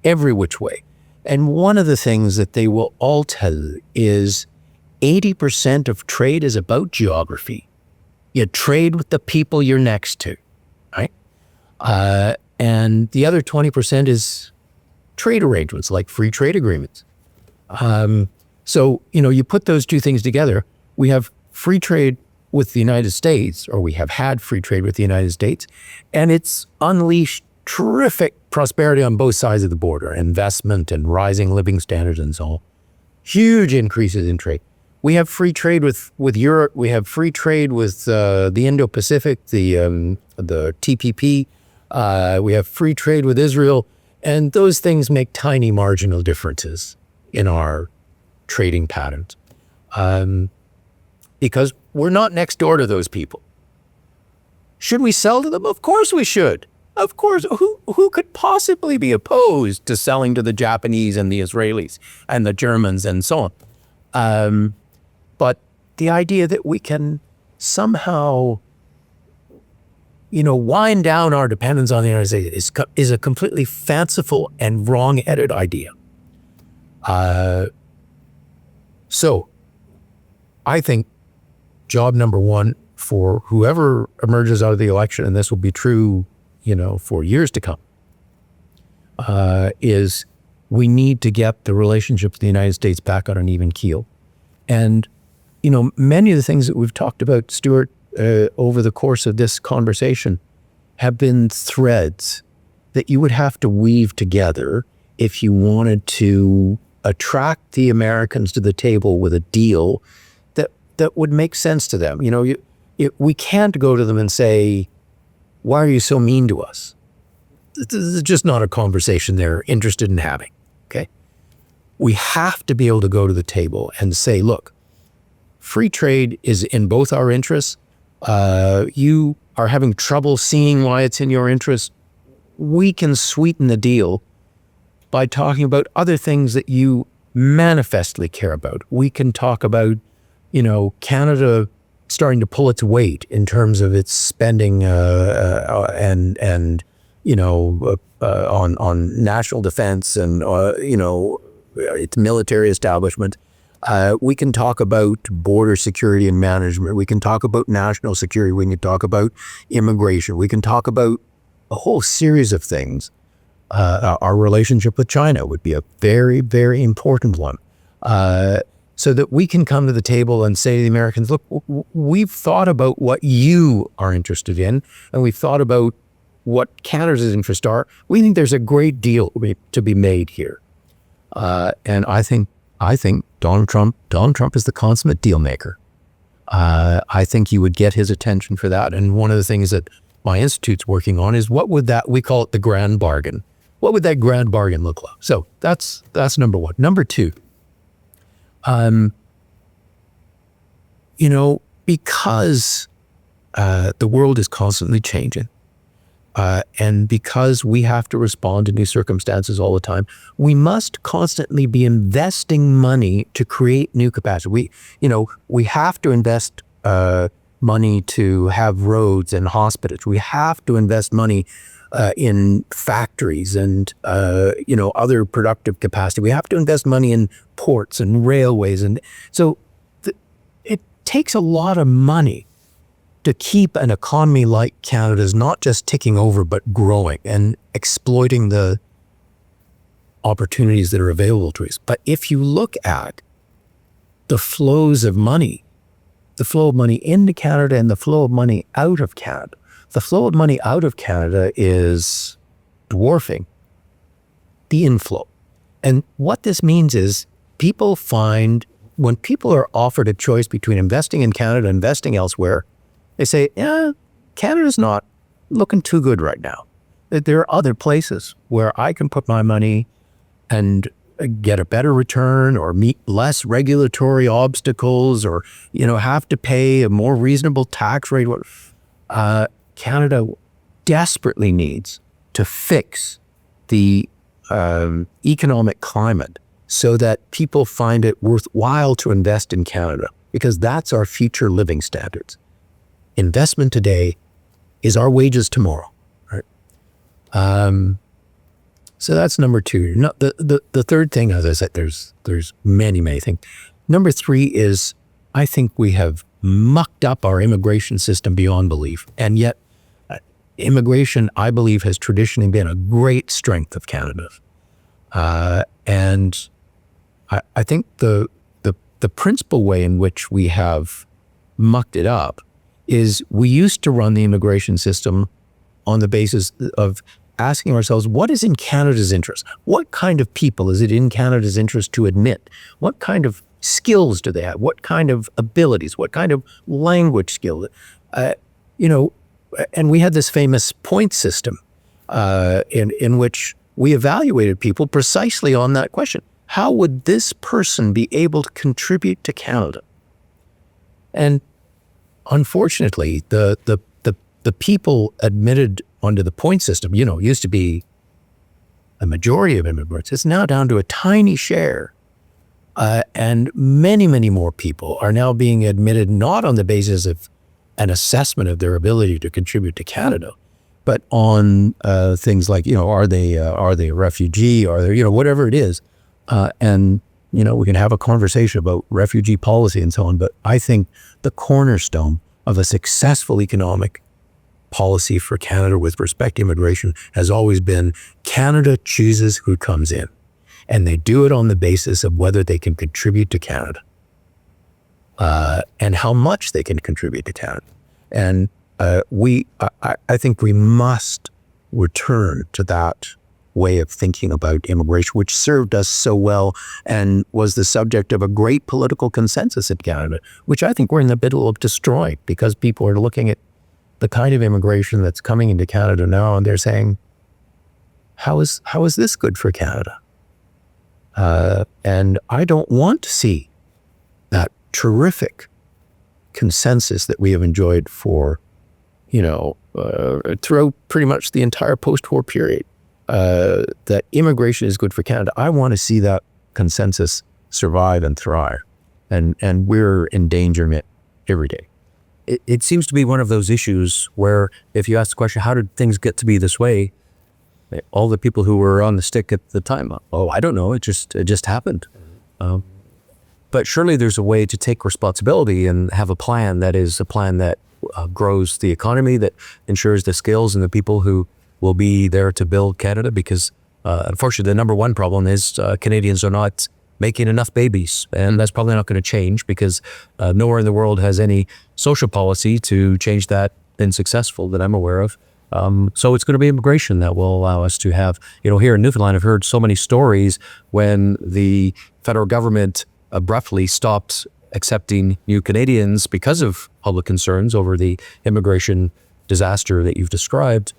every which way. And one of the things that they will all tell you is 80% of trade is about geography. You trade with the people you're next to, right? And the other 20% is trade arrangements, like free trade agreements. So, you put those two things together, we have free trade with the United States, or we have had free trade with the United States, and it's unleashed terrific prosperity on both sides of the border, investment and rising living standards and so on. Huge increases in trade. We have free trade with Europe. We have free trade with the Indo-Pacific, the TPP. We have free trade with Israel. And those things make tiny marginal differences in our trading patterns. Because we're not next door to those people. Should we sell to them? Of course we should. Of course. Who could possibly be opposed to selling to the Japanese and the Israelis and the Germans and so on? But the idea that we can somehow, wind down our dependence on the United States is a completely fanciful and wrong-headed idea. So I think job number one for whoever emerges out of the election, and this will be true, for years to come, is we need to get the relationship with the United States back on an even keel. And, many of the things that we've talked about, Stewart, over the course of this conversation have been threads that you would have to weave together if you wanted to attract the Americans to the table with a deal that would make sense to them. We can't go to them and say, why are you so mean to us? This is just not a conversation they're interested in having, okay? We have to be able to go to the table and say, look, free trade is in both our interests. You are having trouble seeing why it's in your interest. We can sweeten the deal by talking about other things that you manifestly care about. We can talk about, Canada starting to pull its weight in terms of its spending and on national defense and its military establishment. We can talk about border security and management. We can talk about national security. We can talk about immigration. We can talk about a whole series of things. Our relationship with China would be a very, very important one. So that we can come to the table and say to the Americans, look, we've thought about what you are interested in, and we've thought about what Canada's interests are. We think there's a great deal to be made here. And I think Donald Trump is the consummate deal maker. I think you would get his attention for that. And one of the things that my institute's working on is we call it the grand bargain. What would that grand bargain look like? So that's number one. Number two, because the world is constantly changing, and because we have to respond to new circumstances all the time, we must constantly be investing money to create new capacity. We have to invest money to have roads and hospitals. We have to invest money in factories and other productive capacity. We have to invest money in ports and railways, and so it takes a lot of money to keep an economy like Canada's not just ticking over, but growing and exploiting the opportunities that are available to us. But if you look at the flows of money, the flow of money into Canada and the flow of money out of Canada, the flow of money out of Canada is dwarfing the inflow. And what this means is when people are offered a choice between investing in Canada and investing elsewhere, they say, Canada's not looking too good right now. There are other places where I can put my money and get a better return or meet less regulatory obstacles or, have to pay a more reasonable tax rate. Canada desperately needs to fix the economic climate so that people find it worthwhile to invest in Canada, because that's our future living standards. Investment today is our wages tomorrow, right? So that's number two. The third thing, as I said, there's many, many things. Number three is, I think we have mucked up our immigration system beyond belief. And yet immigration, I believe, has traditionally been a great strength of Canada. And I think the principal way in which we have mucked it up is we used to run the immigration system on the basis of asking ourselves, what is in Canada's interest? What kind of people is it in Canada's interest to admit? What kind of skills do they have? What kind of abilities? What kind of language skill? And we had this famous point system in which we evaluated people precisely on that question. How would this person be able to contribute to Canada? And unfortunately, the people admitted onto the point system, used to be a majority of immigrants. It's now down to a tiny share. And many, many more people are now being admitted not on the basis of an assessment of their ability to contribute to Canada, but on things like, are they a refugee? Are they, whatever it is. And we can have a conversation about refugee policy and so on, but I think the cornerstone of a successful economic policy for Canada with respect to immigration has always been Canada chooses who comes in, and they do it on the basis of whether they can contribute to Canada and how much they can contribute to Canada. And I think we must return to that way of thinking about immigration, which served us so well and was the subject of a great political consensus in Canada, which I think we're in the middle of destroying, because people are looking at the kind of immigration that's coming into Canada now and they're saying, how is this good for Canada? And I don't want to see that terrific consensus that we have enjoyed for, throughout pretty much the entire post-war period, that immigration is good for Canada. I want to see that consensus survive and thrive, and we're endangering it every day. it seems to be one of those issues where if you ask the question, how did things get to be this way? All the people who were on the stick at the time, oh, I don't know, it just happened. But surely there's a way to take responsibility and have a plan that is a plan that grows the economy, that ensures the skills and the people who will be there to build Canada, because unfortunately the number one problem is Canadians are not making enough babies, and that's probably not going to change because nowhere in the world has any social policy to change that been successful that I'm aware of. So it's going to be immigration that will allow us to have, here in Newfoundland, I've heard so many stories when the federal government abruptly stopped accepting new Canadians because of public concerns over the immigration disaster that you've described.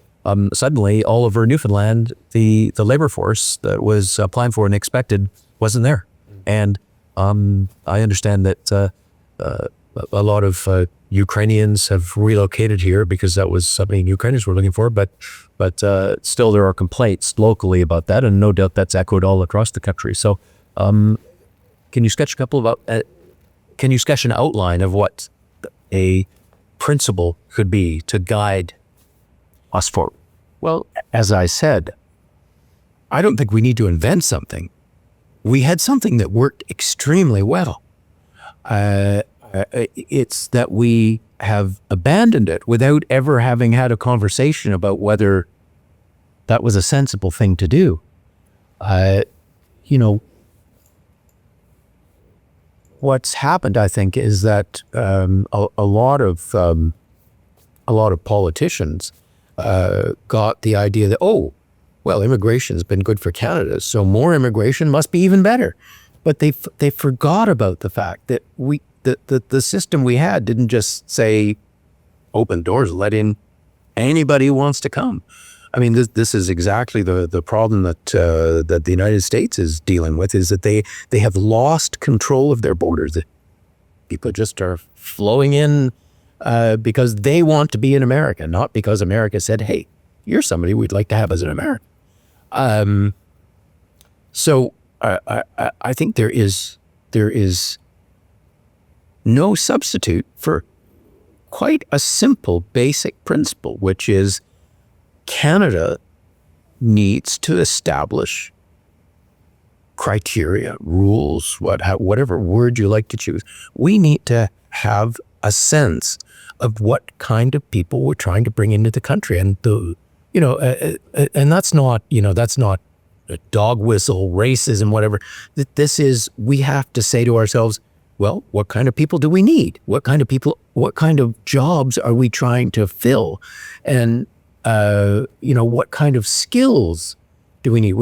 Suddenly, all over Newfoundland, the labor force that was applying for and expected wasn't there. And I understand that a lot of Ukrainians have relocated here because that was something Ukrainians were looking for. But still, there are complaints locally about that, and no doubt that's echoed all across the country. So, can you sketch an outline of what a principle could be to guide us forward? Well, as I said, I don't think we need to invent something. We had something that worked extremely well. It's that we have abandoned it without ever having had a conversation about whether that was a sensible thing to do. What's happened, I think, is that a lot of politicians got the idea that, immigration's been good for Canada, so more immigration must be even better. But they forgot about the fact that the system we had didn't just say, open doors, let in anybody who wants to come. I mean, this is exactly the problem that the United States is dealing with, is that they have lost control of their borders. People just are flowing in because they want to be in America, not because America said, hey, you're somebody we'd like to have as an American. So I think there is no substitute for quite a simple basic principle, which is Canada needs to establish criteria, rules, whatever word you like to choose. We need to have a sense of what kind of people we're trying to bring into the country, and and that's not a dog whistle, racism, whatever. This is, we have to say to ourselves, well, what kind of people do we need? What kind of jobs are we trying to fill? And what kind of skills do we need?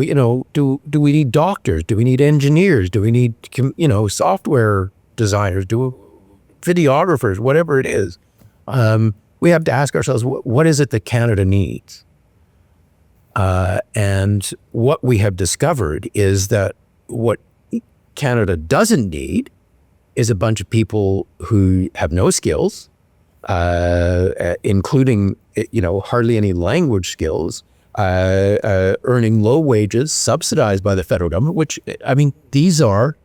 Do we need doctors? Do we need engineers? Do we need, software designers? Videographers? Whatever it is. We have to ask ourselves, what is it that Canada needs? And what we have discovered is that what Canada doesn't need is a bunch of people who have no skills, including, hardly any language skills, earning low wages, subsidized by the federal government, which, these are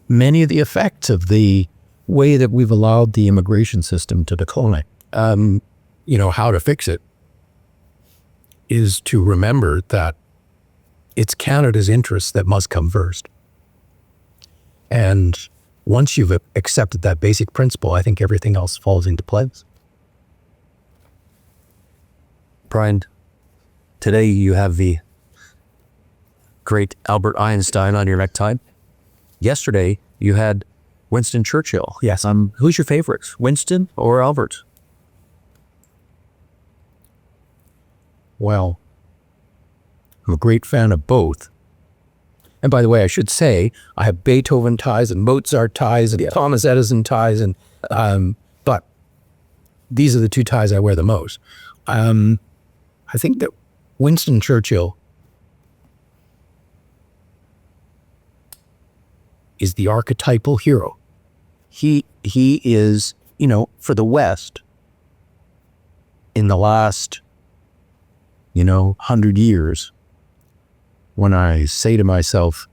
many of the effects of the way that we've allowed the immigration system to decline. How to fix it is to remember that it's Canada's interests that must come first. And once you've accepted that basic principle, I think everything else falls into place. Brian, today you have the great Albert Einstein on your necktie. Yesterday you had Winston Churchill. Yes. Who's your favorite, Winston or Albert? Well, I'm a great fan of both. And by the way, I should say, I have Beethoven ties and Mozart ties and Thomas Edison ties, and but these are the two ties I wear the most. I think that Winston Churchill is the archetypal hero. He is, for the West, in the last 100 years, when I say to myself,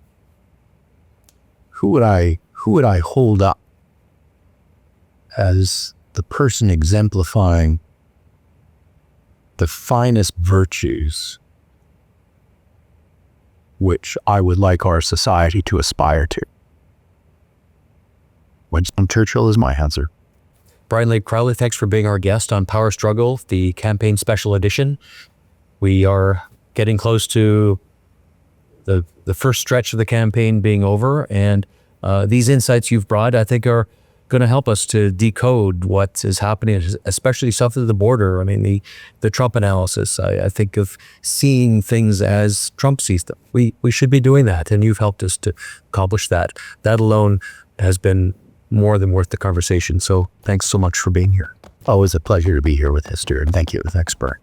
who would I hold up as the person exemplifying the finest virtues which I would like our society to aspire to. Winston Churchill is my answer. Brian Lee Crowley, thanks for being our guest on Power Struggle, the campaign special edition. We are getting close to the first stretch of the campaign being over, and these insights you've brought, I think, are going to help us to decode what is happening, especially south of the border. I mean, the Trump analysis, I think of seeing things as Trump sees them. We should be doing that, and you've helped us to accomplish that. That alone has been more than worth the conversation. So thanks so much for being here. Always a pleasure to be here with you, Stewart. Thank you. Thanks, Bert.